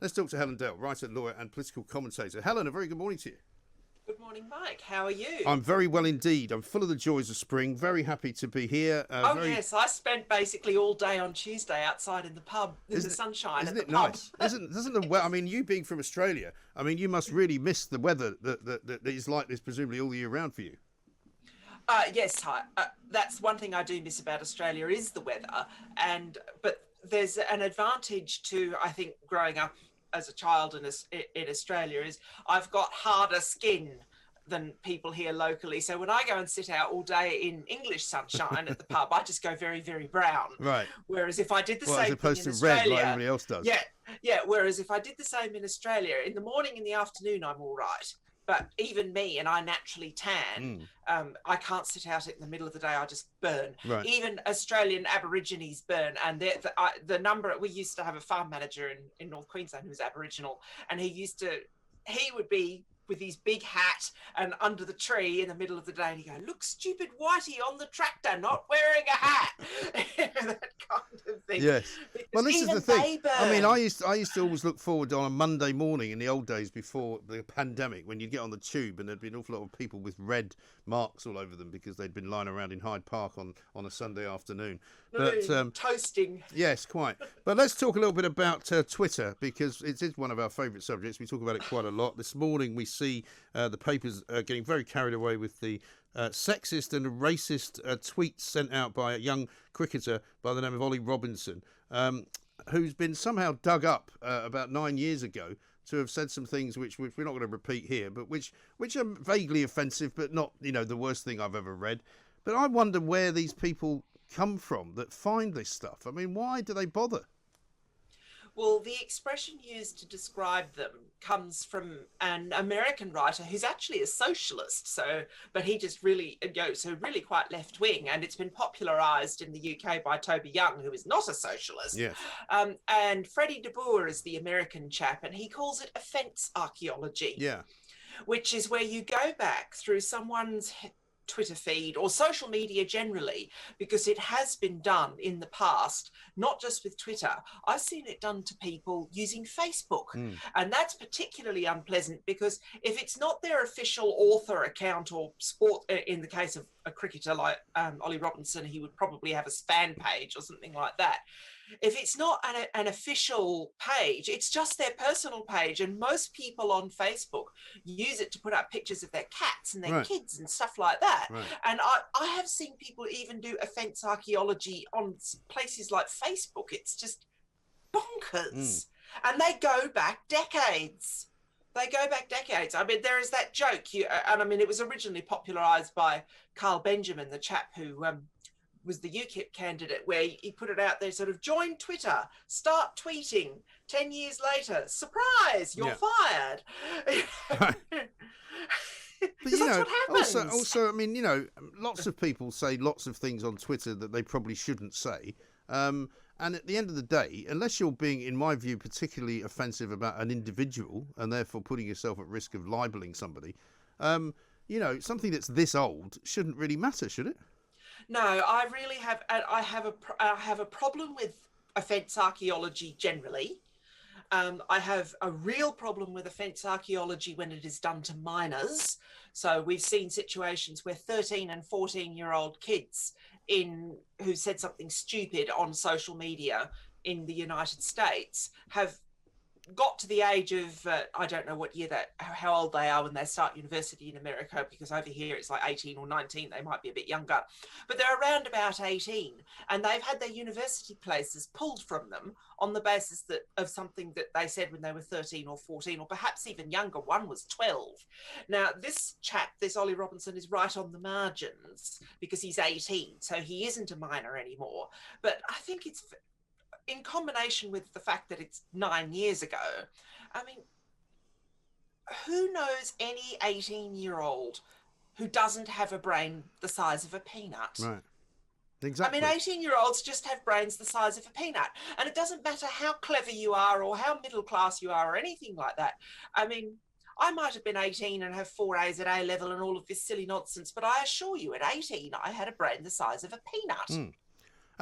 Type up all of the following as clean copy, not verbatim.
Let's talk to Helen Dale, writer, lawyer and political commentator. Helen, a very good morning to you. Good morning, Mike. How are you? I'm very well indeed. I'm full of the joys of spring. Very happy to be here. Yes, I spent basically all day on Tuesday outside in the pub in the sunshine Isn't at the it pub. nice? Doesn't the weather? I mean, you being from Australia, I mean, you must really miss the weather that is like this presumably all year round for you. Yes, that's one thing I do miss about Australia is the weather, but there's an advantage to, I think, growing up as a child in Australia is I've got harder skin than people here locally. So when I go and sit out all day in English sunshine at the pub, I just go very, very brown. Right. Whereas if I did the as same opposed thing in to red Australia, like everybody else does. Yeah. Whereas if I did the same in Australia, in the morning, in the afternoon, I'm all right. But even me, and I naturally tan, I can't sit out in the middle of the day. I just burn. Right. Even Australian Aborigines burn. And the number, we used to have a farm manager in North Queensland who was Aboriginal, and he would be with his big hat and under the tree in the middle of the day, and he'd go, "Look, stupid whitey on the tractor, not wearing a hat." That kind of thing. Yes. Because well, this is the thing. burn. I mean, I used to always look forward on a Monday morning in the old days before the pandemic when you'd get on the tube and there'd be an awful lot of people with red marks all over them because they'd been lying around in Hyde Park on a Sunday afternoon. But toasting. Yes, quite. But let's talk a little bit about Twitter, because it is one of our favourite subjects. We talk about it quite a lot. This morning we see the papers getting very carried away with the sexist and racist tweets sent out by a young cricketer by the name of Ollie Robinson, who's been somehow dug up about 9 years ago to have said some things which we're not going to repeat here, but which are vaguely offensive, but not, the worst thing I've ever read. But I wonder where these people come from that find this stuff. I mean, why do they bother? Well, the expression used to describe them comes from an American writer who's actually a socialist. But he just really quite left wing, and it's been popularised in the UK by Toby Young, who is not a socialist. Yes. And Freddie de Boer is the American chap, and he calls it offence archaeology. Yeah. Which is where you go back through someone's Twitter feed or social media generally, because it has been done in the past, not just with Twitter. I've seen it done to people using Facebook, and that's particularly unpleasant because if it's not their official author account or sport, in the case of a cricketer like Ollie Robinson, he would probably have a fan page or something like that. If it's not an official page, it's just their personal page. And most people on Facebook use it to put up pictures of their cats and their kids and stuff like that. Right. And I have seen people even do offence archaeology on places like Facebook. It's just bonkers. And they go back decades. I mean, there is that joke, and I mean, it was originally popularised by Carl Benjamin, the chap who was the UKIP candidate, where he put it out there, sort of, join Twitter, start tweeting, 10 years later, surprise, you're fired. Right. But that's what happens. also, I mean, lots of people say lots of things on Twitter that they probably shouldn't say. And at the end of the day, unless you're being, in my view, particularly offensive about an individual and therefore putting yourself at risk of libeling somebody, something that's this old shouldn't really matter, should it? No, I really have. I have a problem with offence archaeology generally. I have a real problem with offence archaeology when it is done to minors. So we've seen situations where 13 and 14-year-old kids who said something stupid on social media in the United States have got to the age of, I don't know what year how old they are when they start university in America, because over here it's like 18 or 19, they might be a bit younger, but they're around about 18, and they've had their university places pulled from them on the basis of something that they said when they were 13 or 14, or perhaps even younger. One was 12. Now, this chap, this Ollie Robinson, is right on the margins because he's 18, so he isn't a minor anymore. But I think it's, in combination with the fact that it's 9 years ago, I mean, who knows any 18-year-old who doesn't have a brain the size of a peanut? Right. Exactly. I mean, 18-year-olds just have brains the size of a peanut. And it doesn't matter how clever you are or how middle class you are or anything like that. I mean, I might have been 18 and have 4 A's at A level and all of this silly nonsense, but I assure you at 18, I had a brain the size of a peanut.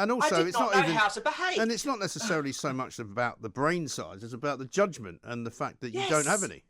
And I also, did it's not not know even how to behave. and it's not necessarily so much about the brain size; it's about the judgment and the fact that you don't have Yes. any.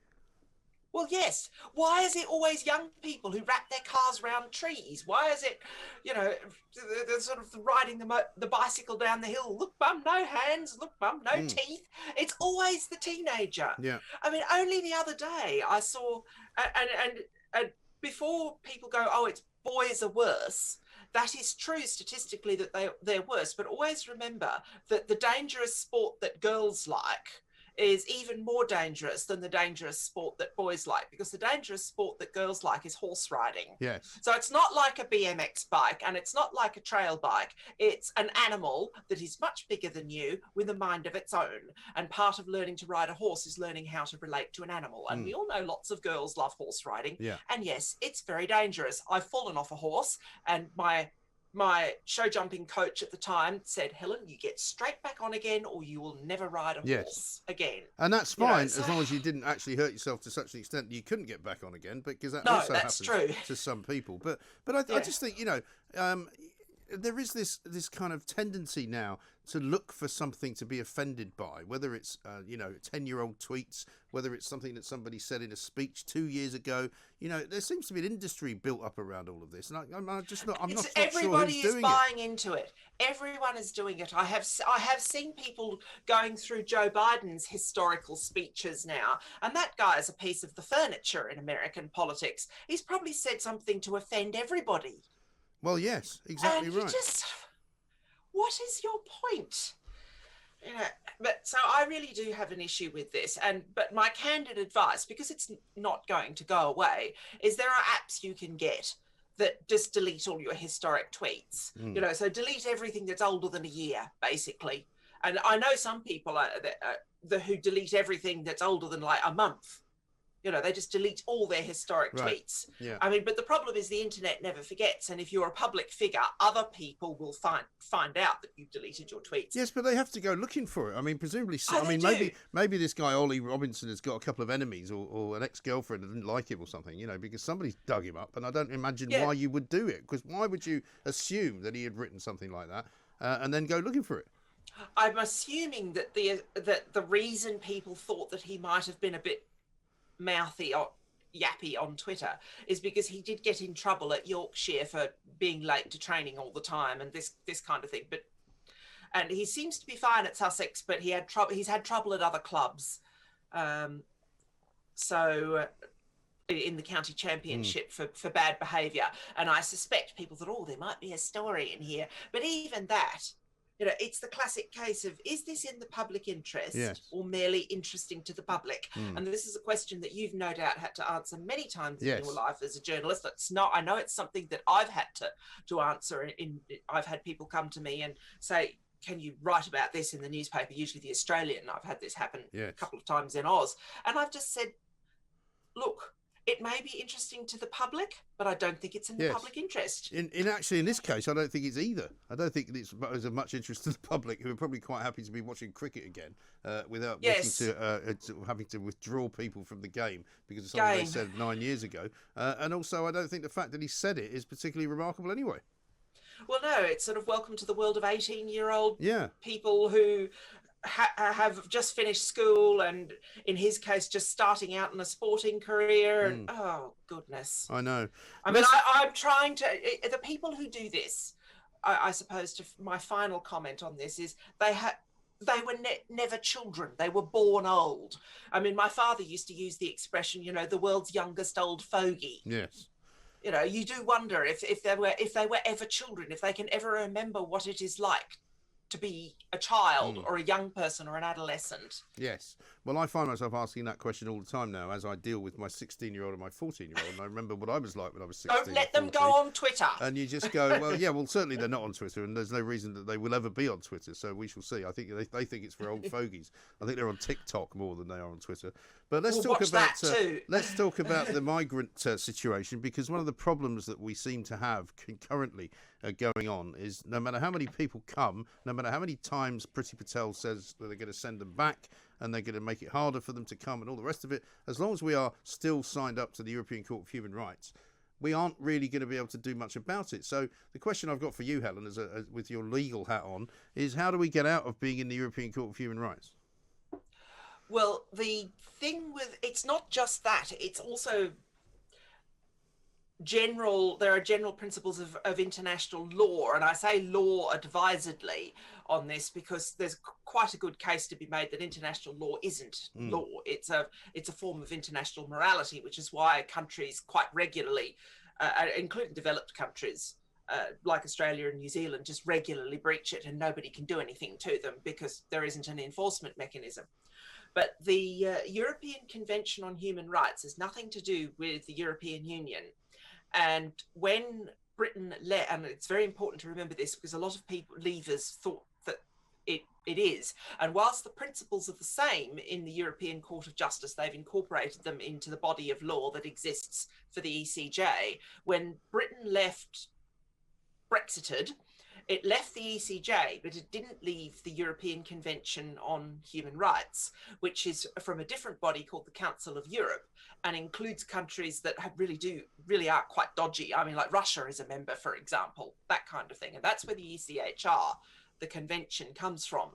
Well, yes. Why is it always young people who wrap their cars around trees? Why is it, they're sort of riding the bicycle down the hill? Look, bum, no hands. Look, bum, no teeth. It's always the teenager. Yeah. I mean, only the other day I saw, and before people go, oh, it's boys are worse. That is true statistically that they're worse. But always remember that the dangerous sport that girls like is even more dangerous than the dangerous sport that boys like, because the dangerous sport that girls like is horse riding. Yes. So it's not like a BMX bike and it's not like a trail bike. It's an animal that is much bigger than you with a mind of its own. And part of learning to ride a horse is learning how to relate to an animal. And we all know lots of girls love horse riding. Yeah. And yes, it's very dangerous. I've fallen off a horse, and my show jumping coach at the time said, Helen, you get straight back on again or you will never ride a horse again. And that's fine, as long as you didn't actually hurt yourself to such an extent that you couldn't get back on again, because that also happens to some people. But I just think, there is this kind of tendency now to look for something to be offended by, whether it's 10-year-old tweets, whether it's something that somebody said in a speech 2 years ago. There seems to be an industry built up around all of this, and I'm not sure who's doing it. Everybody is buying into it. Everyone is doing it. I have seen people going through Joe Biden's historical speeches now, and that guy is a piece of the furniture in American politics. He's probably said something to offend everybody. Well, yes, exactly right. What is your point? But so I really do have an issue with this, but my candid advice, because it's not going to go away, is there are apps you can get that just delete all your historic tweets. So delete everything that's older than a year, basically. And I know some people who delete everything that's older than like a month. They just delete all their historic tweets. Yeah. I mean, but the problem is the internet never forgets. And if you're a public figure, other people will find out that you've deleted your tweets. Yes, but they have to go looking for it. I mean, presumably, maybe this guy, Ollie Robinson, has got a couple of enemies or an ex-girlfriend that didn't like him or something, because somebody's dug him up. And I don't imagine why you would do it. Because why would you assume that he had written something like that and then go looking for it? I'm assuming that the reason people thought that he might have been a bit mouthy or yappy on Twitter is because he did get in trouble at Yorkshire for being late to training all the time and this kind of thing. And he seems to be fine at Sussex, but he's had trouble at other clubs. So in the county championship for bad behaviour. And I suspect people thought, there might be a story in here. But even that, it's the classic case of, is this in the public interest or merely interesting to the public? And this is a question that you've no doubt had to answer many times in your life as a journalist. I know it's something that I've had to answer. I've had people come to me and say, can you write about this in the newspaper? Usually the Australian. I've had this happen a couple of times in Oz. And I've just said, look, it may be interesting to the public, but I don't think it's in the public interest. In this case, I don't think it's either. I don't think it's of much interest to the public, who are probably quite happy to be watching cricket again without having to withdraw people from the game because of something they said 9 years ago. And also, I don't think the fact that he said it is particularly remarkable anyway. Well, no, it's sort of welcome to the world of 18-year-old people who have just finished school and, in his case, just starting out in a sporting career. And oh, goodness. I know. I mean, I'm trying to... The people who do this, I suppose, my final comment on this is they were never children. They were born old. I mean, my father used to use the expression, the world's youngest old fogey. Yes. You do wonder if they were ever children, if they can ever remember what it is like to be a child or a young person or an adolescent. Yes. Well, I find myself asking that question all the time now as I deal with my 16-year-old and my 14-year-old. And I remember what I was like when I was 16. Don't let them go on Twitter. And you just go, well, certainly they're not on Twitter, and there's no reason that they will ever be on Twitter. So we shall see. I think they think it's for old fogies. I think they're on TikTok more than they are on Twitter. But let's talk about the migrant situation, because one of the problems that we seem to have concurrently going on is no matter how many people come, no matter how many times Priti Patel says that they're going to send them back and they're going to make it harder for them to come and all the rest of it, as long as we are still signed up to the European Court of Human Rights, we aren't really going to be able to do much about it. So the question I've got for you, Helen, as with your legal hat on, is how do we get out of being in the European Court of Human Rights? Well, the thing with it's not just that, it's also there are general principles of international law, and I say law advisedly on this because there's quite a good case to be made that international law isn't law. It's a form of international morality, which is why countries quite regularly, including developed countries like Australia and New Zealand, just regularly breach it, and nobody can do anything to them because there isn't an enforcement mechanism. But the European Convention on Human Rights has nothing to do with the European Union. And when Britain and it's very important to remember this because a lot of people, leavers, thought that it is. And whilst the principles are the same in the European Court of Justice, they've incorporated them into the body of law that exists for the ECJ. When Britain Brexited, it left the ECJ, but it didn't leave the European Convention on Human Rights, which is from a different body called the Council of Europe, and includes countries that really are quite dodgy. I mean, like Russia is a member, for example, that kind of thing. And that's where the ECHR, the convention, comes from.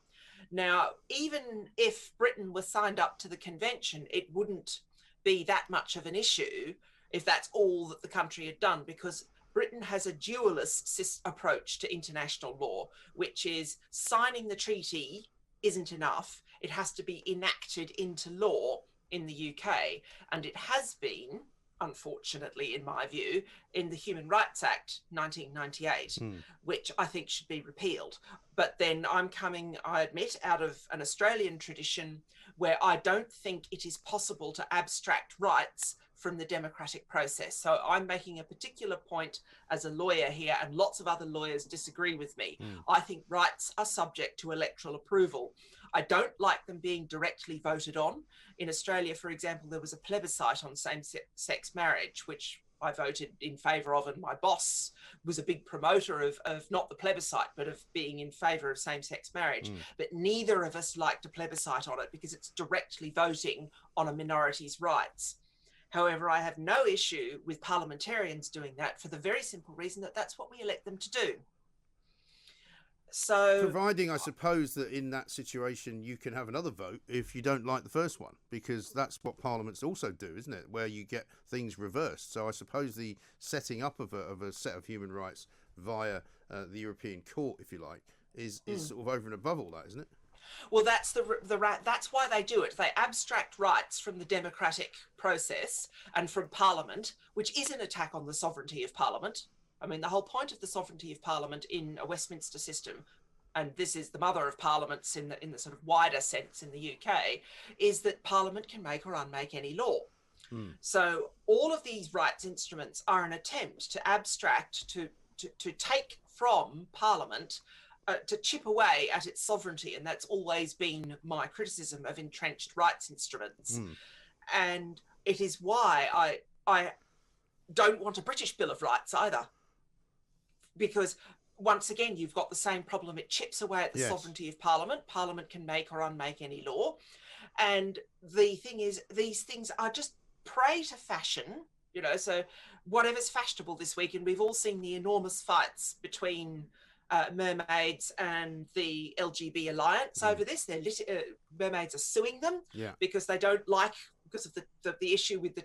Now, even if Britain was signed up to the convention, it wouldn't be that much of an issue if that's all that the country had done, because Britain has a dualist approach to international law, which is signing the treaty isn't enough. It has to be enacted into law in the UK. And it has been, unfortunately, in my view, in the Human Rights Act 1998, which I think should be repealed. But then I'm coming, I admit, out of an Australian tradition where I don't think it is possible to abstract rights from the democratic process. So I'm making a particular point as a lawyer here, and lots of other lawyers disagree with me. I think rights are subject to electoral approval. I don't like them being directly voted on. In Australia, for example, there was a plebiscite on same-sex marriage, which I voted in favour of, and my boss was a big promoter of not the plebiscite, but of being in favour of same-sex marriage. But neither of us liked a plebiscite on it because it's directly voting on a minority's rights. However, I have no issue with parliamentarians doing that for the very simple reason that that's what we elect them to do. So, providing, I suppose, that in that situation you can have another vote if you don't like the first one, because that's what parliaments also do, isn't it? Where you get things reversed. So I suppose the setting up of a set of human rights via the European Court, if you like, is sort of over and above all that, isn't it? Well, that's that's why they do it. They abstract rights from the democratic process and from Parliament, which is an attack on the sovereignty of Parliament. I mean, the whole point of the sovereignty of Parliament in a Westminster system, and this is the mother of parliaments in the sort of wider sense in the UK, is that Parliament can make or unmake any law. So all of these rights instruments are an attempt to abstract, to take from Parliament, to chip away at its sovereignty. And that's always been my criticism of entrenched rights instruments. And it is why I don't want a British Bill of Rights either. Because once again, you've got the same problem. It chips away at the sovereignty of Parliament. Parliament can make or unmake any law. And the thing is, these things are just prey to fashion, you know, so whatever's fashionable this week, and we've all seen the enormous fights between mermaids and the LGB Alliance over this. Mermaids are suing them because they don't like, because of the issue with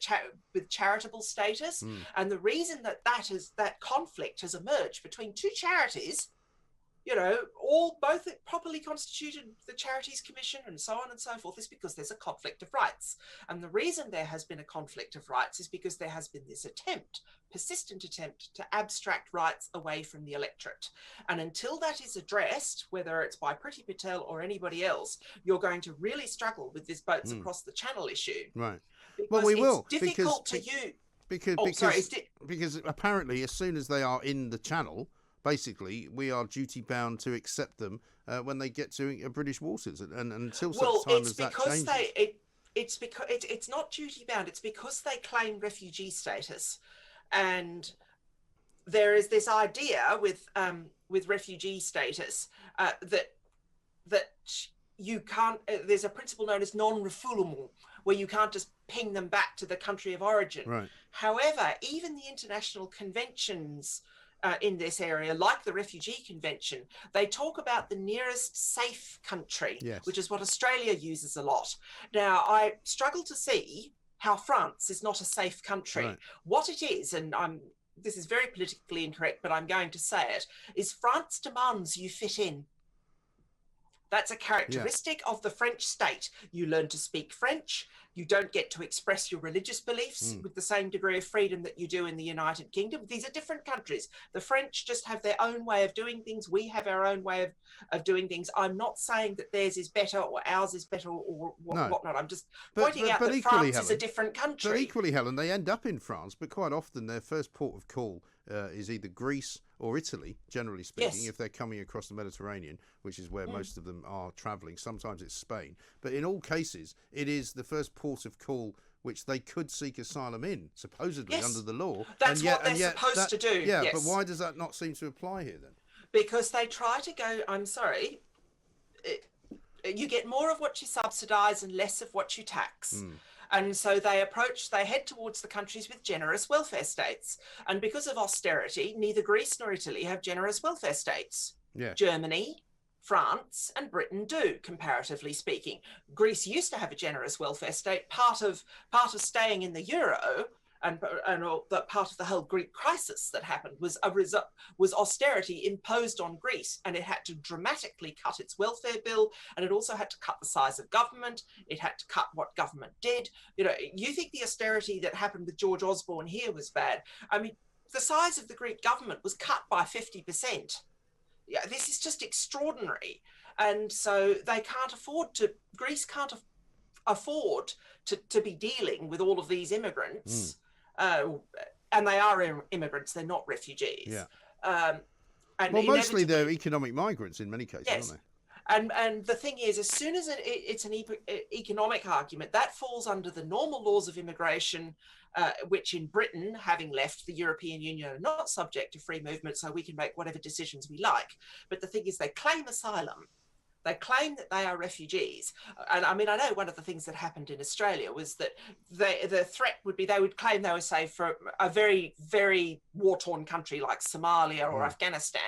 with charitable status. And the reason that conflict has emerged between two charities, you know, both properly constituted, the Charities Commission and so on and so forth, is because there's a conflict of rights. And the reason there has been a conflict of rights is because there has been this persistent attempt to abstract rights away from the electorate. And until that is addressed, whether it's by Priti Patel or anybody else, you're going to really struggle with this boats across the channel issue. Right. Because well, we will. It's difficult to use. Because apparently, as soon as they are in the channel, basically, we are duty bound to accept them when they get to British waters, and until such time as that changes. It's because it's not duty bound. It's because they claim refugee status, and there is this idea with refugee status that you can't, there's a principle known as non-refoulement, where you can't just ping them back to the country of origin. Right. However, even the international conventions in this area, like the Refugee Convention, they talk about the nearest safe country, Yes. which is what Australia uses a lot. Now, I struggle to see how France is not a safe country. Right. What it is, and this is very politically incorrect, but I'm going to say it, is France demands you fit in. That's a characteristic of the French state. You learn to speak French. You don't get to express your religious beliefs with the same degree of freedom that you do in the United Kingdom. These are different countries. The French just have their own way of doing things. We have our own way of doing things. I'm not saying that theirs is better or ours is better or whatnot. I'm just pointing out that equally, France is a different country. But equally, Helen, they end up in France, but quite often their first port of call is either Greece or Italy, generally speaking, if they're coming across the Mediterranean, which is where most of them are travelling. Sometimes it's Spain. But in all cases, it is the first port of call which they could seek asylum in, supposedly under the law. That's what they're supposed to do. Yeah, but why does that not seem to apply here then? Because they try to go, I'm sorry, you get more of what you subsidise and less of what you tax. And so they head towards the countries with generous welfare states. And because of austerity, neither Greece nor Italy have generous welfare states. Yeah. Germany, France and Britain do, comparatively speaking. Greece used to have a generous welfare state. Part of staying in the euro and that part of the whole Greek crisis that happened was austerity imposed on Greece, and it had to dramatically cut its welfare bill, and it also had to cut the size of government. It had to cut what government did. You know, you think the austerity that happened with George Osborne here was bad. I mean, the size of the Greek government was cut by 50%. Yeah, this is just extraordinary. And so Greece can't afford to be dealing with all of these immigrants. And they are immigrants, they're not refugees. Yeah. And mostly they're economic migrants in many cases, aren't they? And the thing is, as soon as it's an economic argument, that falls under the normal laws of immigration, which in Britain, having left the European Union, are not subject to free movement, so we can make whatever decisions we like. But the thing is, they claim asylum. They claim that they are refugees. And I mean, I know one of the things that happened in Australia was that the threat would be they would claim they were safe for a very, very war-torn country like Somalia or Afghanistan.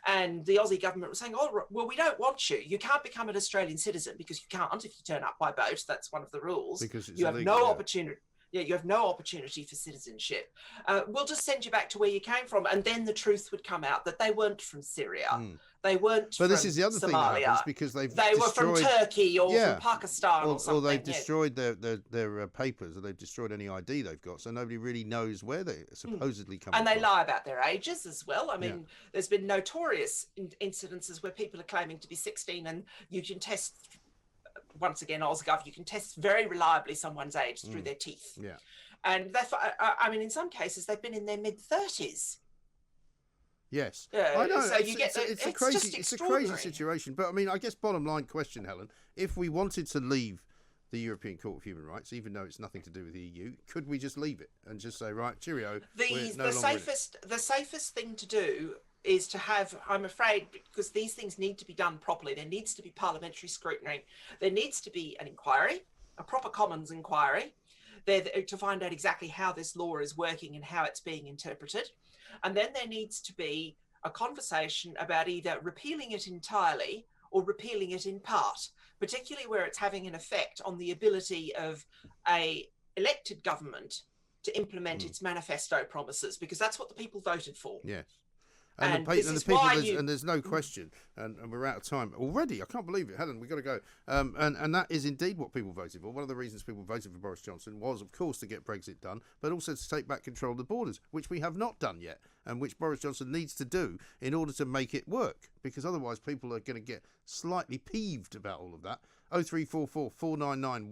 And the Aussie government was saying, oh, well, we don't want you. You can't become an Australian citizen because you can't if you turn up by boat. That's one of the rules. Because it's you have illegal, no opportunity. Yeah, you have no opportunity for citizenship. We'll just send you back to where you came from. And then the truth would come out that they weren't from Syria. They weren't from Somalia. But this is the other thing that happens because they were from Turkey or from Pakistan or something. Or they've destroyed their papers, or they've destroyed any ID they've got, so nobody really knows where they supposedly come from. And they lie about their ages as well. I mean, there's been notorious incidences where people are claiming to be 16 and you can test... Once again, Ausgov, you can test very reliably someone's age through their teeth. Yeah. And I mean, in some cases, they've been in their mid-30s. Yes. I know. So it's a crazy situation. But I mean, I guess bottom line question, Helen, if we wanted to leave the European Court of Human Rights, even though it's nothing to do with the EU, could we just leave it and just say, right, cheerio, the safest thing to do is to have, I'm afraid, because these things need to be done properly, there needs to be parliamentary scrutiny. There needs to be an inquiry, a proper Commons inquiry, there to find out exactly how this law is working and how it's being interpreted. And then there needs to be a conversation about either repealing it entirely or repealing it in part, particularly where it's having an effect on the ability of a elected government to implement its manifesto promises, because that's what the people voted for. Yes. And there's no question, and we're out of time already. I can't believe it, Helen. We've got to go. And that is indeed what people voted for. One of the reasons people voted for Boris Johnson was, of course, to get Brexit done, but also to take back control of the borders, which we have not done yet, and which Boris Johnson needs to do in order to make it work, because otherwise people are going to get slightly peeved about all of that. 0344 499